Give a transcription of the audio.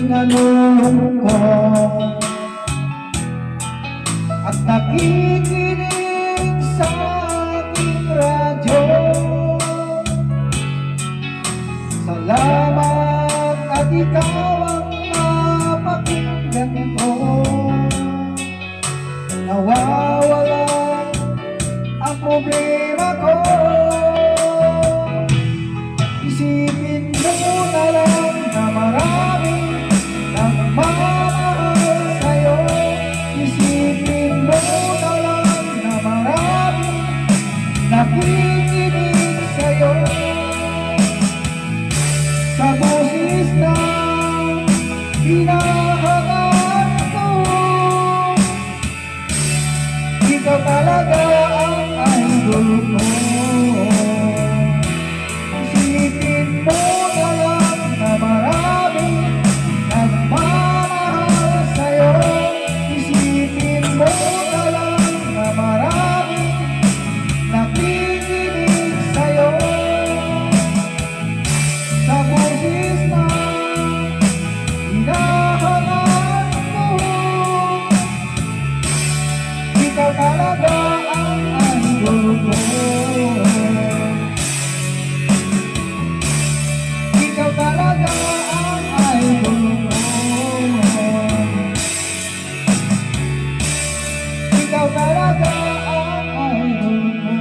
nalulungkot at nakikinig sa aking radyo. Salamat at ikaw ang mapakinggan ko. Nawawala ang problema ko. Isipin mo na lang na marami nang mamahal sa'yo. Isipin mo na lang na marami nakikinig sa'yo. Sa boses na hinahanap ko, ikaw talaga ang idol ko. Isipin mo na lang na marami nagmamahal sa'yo. Isipin mo na lang na marami nakikinig sa'yo. Sa boses na hinahanap mo, ikaw talaga ang idol ko. Ikaw talaga ang idol ko. Ikaw talaga ang idol ko.